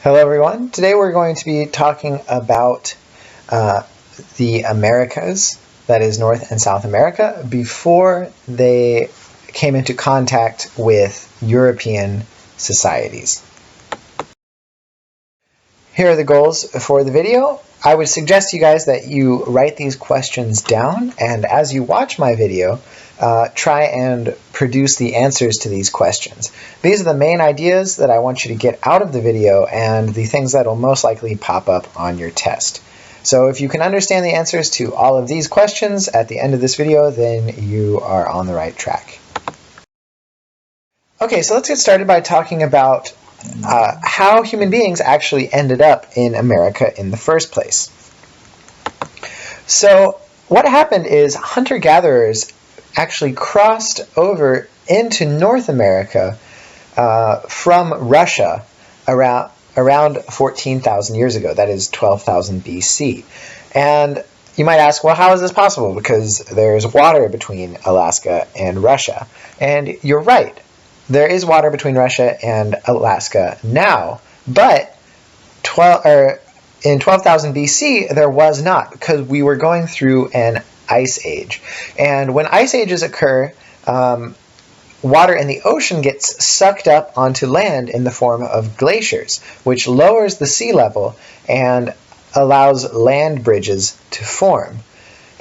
Hello everyone. Today we're going to be talking about the Americas, that is North and South America, before they came into contact with European societies. Here are the goals for the video. I would suggest to you guys that you write these questions down, and as you watch my video, try and produce the answers to these questions. These are the main ideas that I want you to get out of the video and the things that will most likely pop up on your test. So if you can understand the answers to all of these questions at the end of this video, then you are on the right track. Okay, so let's get started by talking about how human beings actually ended up in America in the first place. So what happened is hunter-gatherers actually crossed over into North America from Russia around 14,000 years ago. That is 12,000 BC. And you might ask, well, how is this possible? Because there's water between Alaska and Russia. And you're right. There is water between Russia and Alaska now, but in 12,000 BC, there was not, because we were going through an ice age. And when ice ages occur, water in the ocean gets sucked up onto land in the form of glaciers, which lowers the sea level and allows land bridges to form.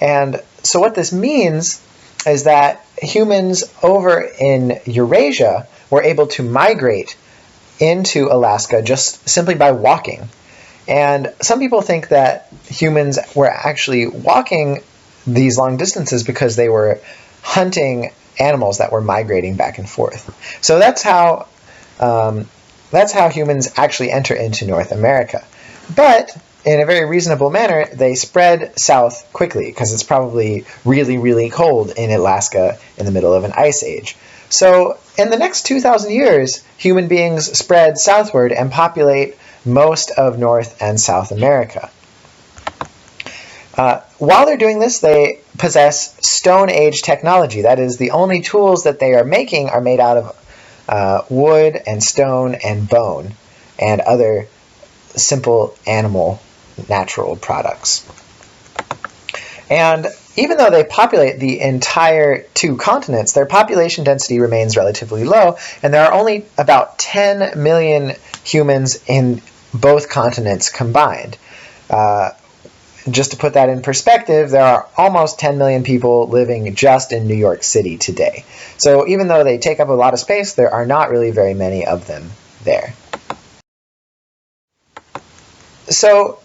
And so what this means is that humans over in Eurasia were able to migrate into Alaska just simply by walking. And some people think that humans were actually walking these long distances because they were hunting animals that were migrating back and forth. So that's how humans actually enter into North America. But in a very reasonable manner, they spread south quickly because it's probably really, really cold in Alaska in the middle of an ice age. So in the next 2,000 years, human beings spread southward and populate most of North and South America. While they're doing this, they possess Stone Age technology. That is, the only tools that they are making are made out of wood and stone and bone and other simple animal natural products. And even though they populate the entire two continents, their population density remains relatively low, and there are only about 10 million humans in both continents combined. Just to put that in perspective, there are almost 10 million people living just in New York City today. So even though they take up a lot of space, there are not really very many of them there. So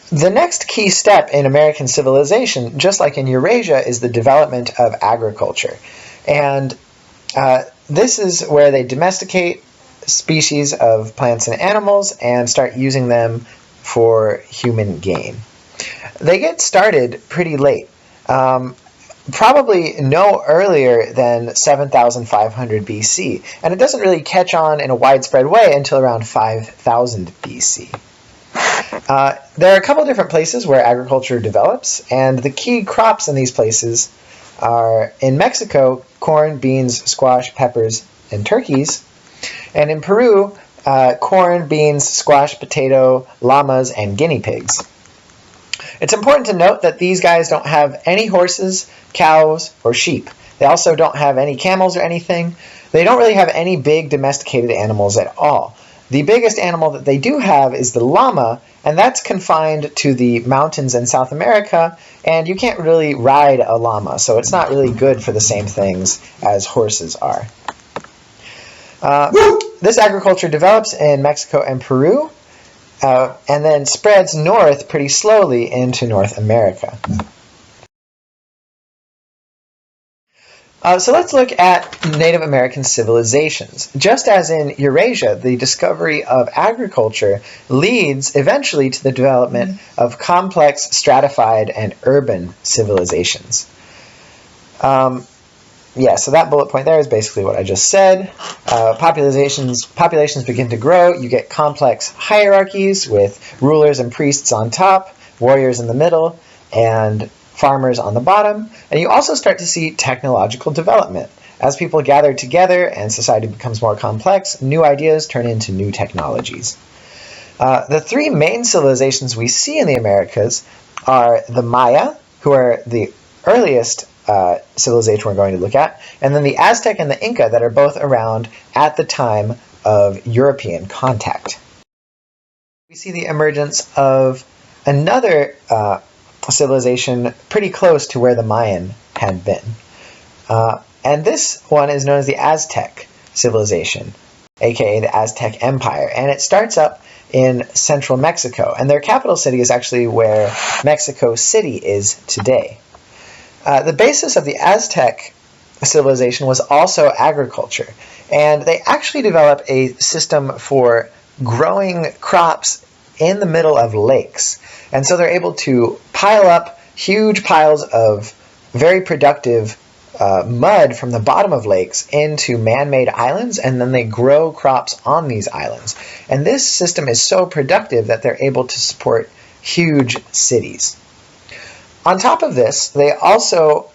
the next key step in American civilization, just like in Eurasia, is the development of agriculture. And this is where they domesticate species of plants and animals and start using them for human gain. They get started pretty late, probably no earlier than 7,500 BC, and it doesn't really catch on in a widespread way until around 5,000 BC. There are a couple different places where agriculture develops, and the key crops in these places are in Mexico, corn, beans, squash, peppers, and turkeys, and in Peru, corn, beans, squash, potato, llamas, and guinea pigs. It's important to note that these guys don't have any horses, cows, or sheep. They also don't have any camels or anything. They don't really have any big domesticated animals at all. The biggest animal that they do have is the llama, and that's confined to the mountains in South America, and you can't really ride a llama, so it's not really good for the same things as horses are. This agriculture develops in Mexico and Peru, and then spreads north pretty slowly into North America. So let's look at Native American civilizations. Just as in Eurasia, the discovery of agriculture leads eventually to the development of complex, stratified, and urban civilizations. So that bullet point there is basically what I just said. Populations begin to grow. You get complex hierarchies with rulers and priests on top, warriors in the middle, and farmers on the bottom. And you also start to see technological development. As people gather together and society becomes more complex, new ideas turn into new technologies. The three main civilizations we see in the Americas are the Maya, who are the earliest civilization we're going to look at, and then the Aztec and the Inca that are both around at the time of European contact. We see the emergence of another civilization pretty close to where the Mayan had been. And this one is known as the Aztec civilization, aka the Aztec Empire. And it starts up in central Mexico. And their capital city is actually where Mexico City is today. The basis of the Aztec civilization was also agriculture. And they actually developed a system for growing crops in the middle of lakes. And so they're able to pile up huge piles of very productive mud from the bottom of lakes into man-made islands, and then they grow crops on these islands. And this system is so productive that they're able to support huge cities. On top of this, they also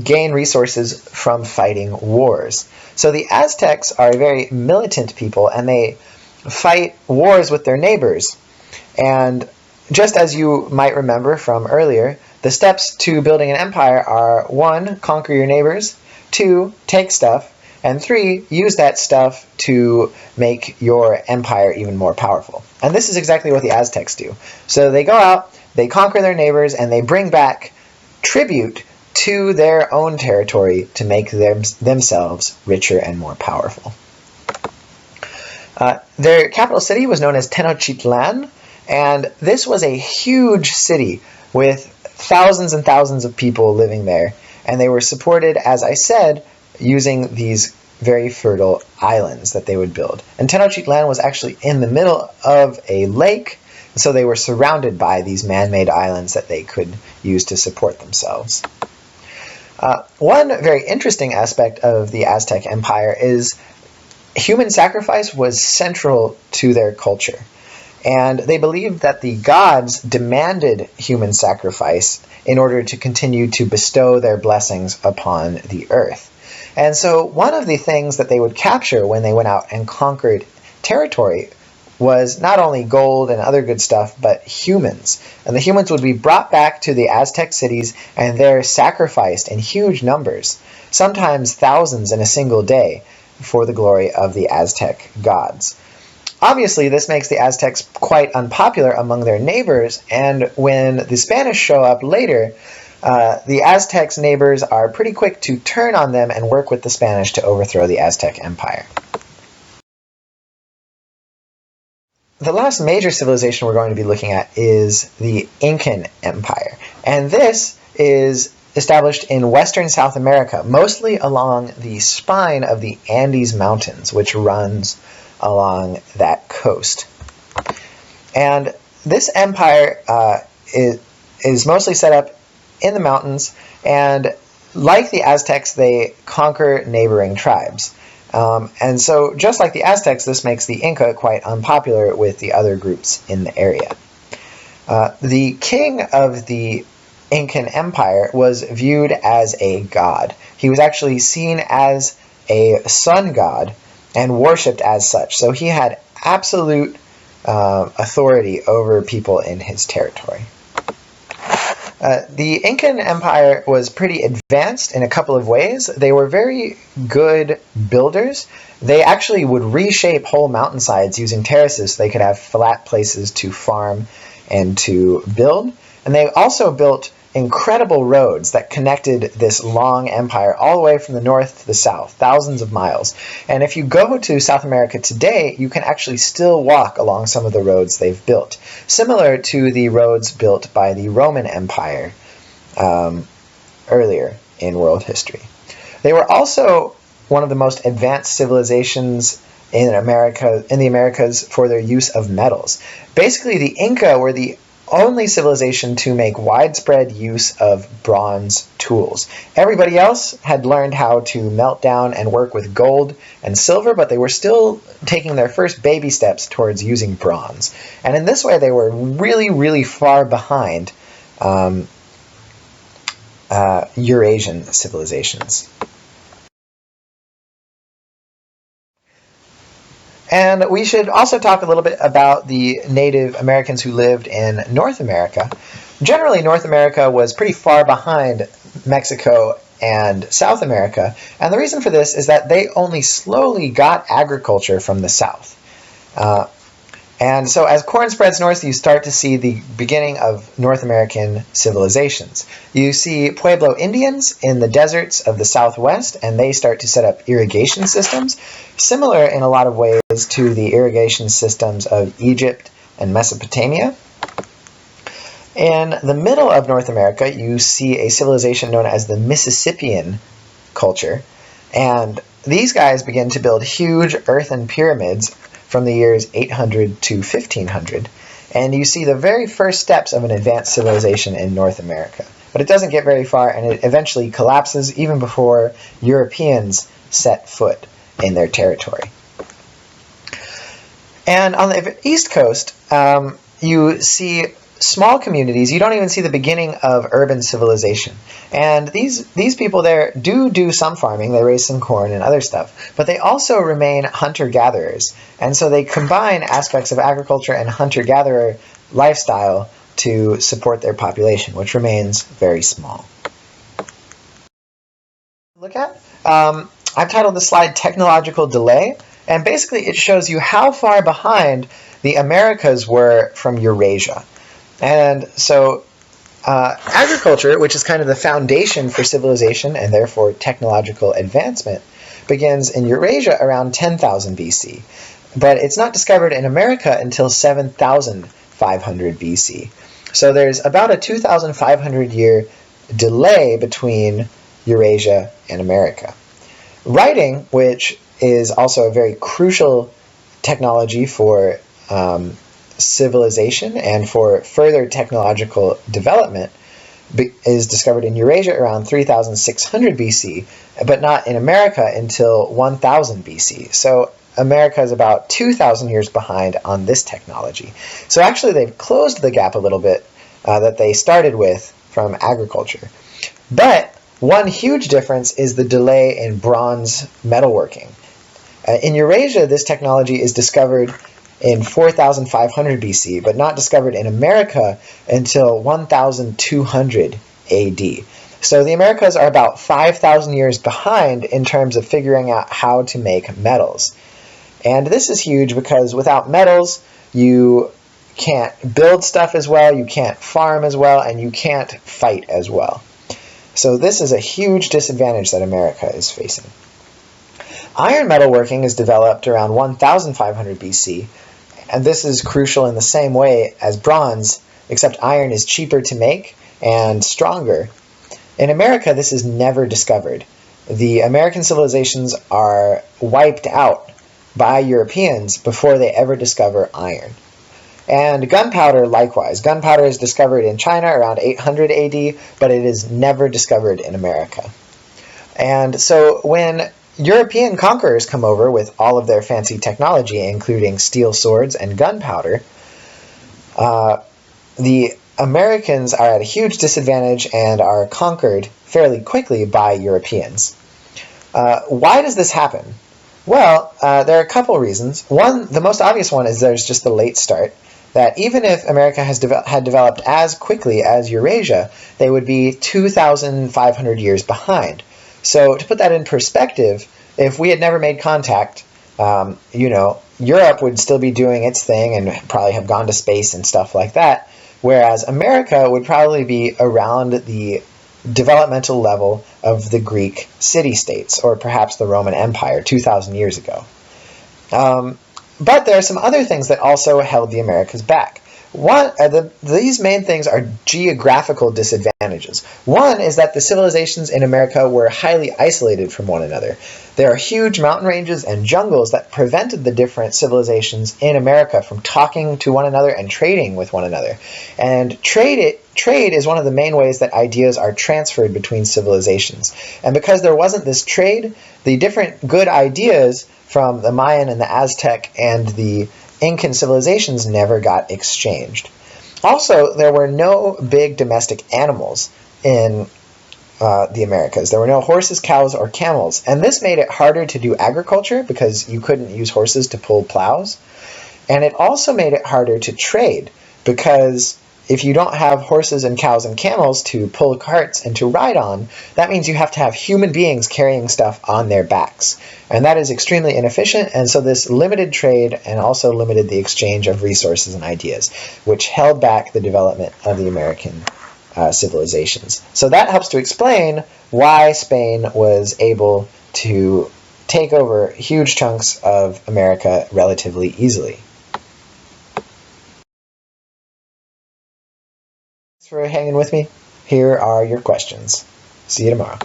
gain resources from fighting wars. So the Aztecs are a very militant people, and they fight wars with their neighbors. And just as you might remember from earlier, the steps to building an empire are 1, conquer your neighbors, 2, take stuff, and 3, use that stuff to make your empire even more powerful. And this is exactly what the Aztecs do. So they go out, they conquer their neighbors, and they bring back tribute to their own territory to make themselves richer and more powerful. Their capital city was known as Tenochtitlan, and this was a huge city with thousands and thousands of people living there, and they were supported, as I said, using these very fertile islands that they would build. And Tenochtitlan was actually in the middle of a lake, so they were surrounded by these man-made islands that they could use to support themselves. One very interesting aspect of the Aztec Empire is human sacrifice was central to their culture. And they believed that the gods demanded human sacrifice in order to continue to bestow their blessings upon the earth. And so one of the things that they would capture when they went out and conquered territory was not only gold and other good stuff, but humans. And the humans would be brought back to the Aztec cities and they're sacrificed in huge numbers, sometimes thousands in a single day, for the glory of the Aztec gods. Obviously, this makes the Aztecs quite unpopular among their neighbors, and when the Spanish show up later, the Aztecs' neighbors are pretty quick to turn on them and work with the Spanish to overthrow the Aztec Empire. The last major civilization we're going to be looking at is the Incan Empire, and this is established in western South America, mostly along the spine of the Andes Mountains, which runs along that coast. And this empire is mostly set up in the mountains, and like the Aztecs, they conquer neighboring tribes. And so just like the Aztecs, this makes the Inca quite unpopular with the other groups in the area. The king of the Incan Empire was viewed as a god. He was actually seen as a sun god and worshipped as such. So he had absolute authority over people in his territory. The Incan Empire was pretty advanced in a couple of ways. They were very good builders. They actually would reshape whole mountainsides using terraces so they could have flat places to farm and to build. And they also built incredible roads that connected this long empire all the way from the north to the south, thousands of miles. And if you go to South America today, you can actually still walk along some of the roads they've built, similar to the roads built by the Roman Empire earlier in world history. They were also one of the most advanced civilizations in the Americas for their use of metals. Basically, the Inca were the only civilization to make widespread use of bronze tools. Everybody else had learned how to melt down and work with gold and silver, but they were still taking their first baby steps towards using bronze. And in this way, they were really, really far behind Eurasian civilizations. And we should also talk a little bit about the Native Americans who lived in North America. Generally, North America was pretty far behind Mexico and South America, and the reason for this is that they only slowly got agriculture from the south. And so as corn spreads north, you start to see the beginning of North American civilizations. You see Pueblo Indians in the deserts of the southwest, and they start to set up irrigation systems, similar in a lot of ways to the irrigation systems of Egypt and Mesopotamia. In the middle of North America, you see a civilization known as the Mississippian culture, and these guys begin to build huge earthen pyramids from the years 800 to 1500, and you see the very first steps of an advanced civilization in North America. But it doesn't get very far, and it eventually collapses even before Europeans set foot in their territory. And on the East Coast, you see small communities. You don't even see the beginning of urban civilization. And these people there do some farming. They raise some corn and other stuff. But they also remain hunter-gatherers. And so they combine aspects of agriculture and hunter-gatherer lifestyle to support their population, which remains very small. Look at, I've titled the slide Technological Delay. And basically it shows you how far behind the Americas were from Eurasia. And so agriculture, which is kind of the foundation for civilization and therefore technological advancement, begins in Eurasia around 10,000 BC. But it's not discovered in America until 7,500 BC. So there's about a 2,500 year delay between Eurasia and America. Writing, which is also a very crucial technology for civilization and for further technological development, is discovered in Eurasia around 3,600 BC, but not in America until 1,000 BC. So America is about 2,000 years behind on this technology. So actually they've closed the gap a little bit that they started with from agriculture. But one huge difference is the delay in bronze metalworking. In Eurasia, this technology is discovered in 4,500 BC, but not discovered in America until 1,200 AD. So the Americas are about 5,000 years behind in terms of figuring out how to make metals. And this is huge because without metals, you can't build stuff as well, you can't farm as well, and you can't fight as well. So this is a huge disadvantage that America is facing. Iron metalworking is developed around 1,500 BC, and this is crucial in the same way as bronze, except iron is cheaper to make and stronger. In America, this is never discovered. The American civilizations are wiped out by Europeans before they ever discover iron. And gunpowder, likewise. Gunpowder is discovered in China around 800 AD, but it is never discovered in America. And so when European conquerors come over with all of their fancy technology, including steel swords and gunpowder, the Americans are at a huge disadvantage and are conquered fairly quickly by Europeans. Why does this happen? Well, there are a couple reasons. One, the most obvious one, is there's just the late start, that even if America had developed as quickly as Eurasia, they would be 2,500 years behind. So to put that in perspective, if we had never made contact, Europe would still be doing its thing and probably have gone to space and stuff like that, whereas America would probably be around the developmental level of the Greek city-states, or perhaps the Roman Empire 2,000 years ago. But there are some other things that also held the Americas back. These main things are geographical disadvantages. One is that the civilizations in America were highly isolated from one another. There are huge mountain ranges and jungles that prevented the different civilizations in America from talking to one another and trading with one another. And trade is one of the main ways that ideas are transferred between civilizations. And because there wasn't this trade, the different good ideas from the Mayan and the Aztec and the Incan civilizations never got exchanged. Also, there were no big domestic animals in the Americas. There were no horses, cows, or camels. And this made it harder to do agriculture because you couldn't use horses to pull plows. And it also made it harder to trade because if you don't have horses and cows and camels to pull carts and to ride on, that means you have to have human beings carrying stuff on their backs. And that is extremely inefficient, and so this limited trade and also limited the exchange of resources and ideas, which held back the development of the American civilizations. So that helps to explain why Spain was able to take over huge chunks of America relatively easily. Thanks for hanging with me. Here are your questions. See you tomorrow.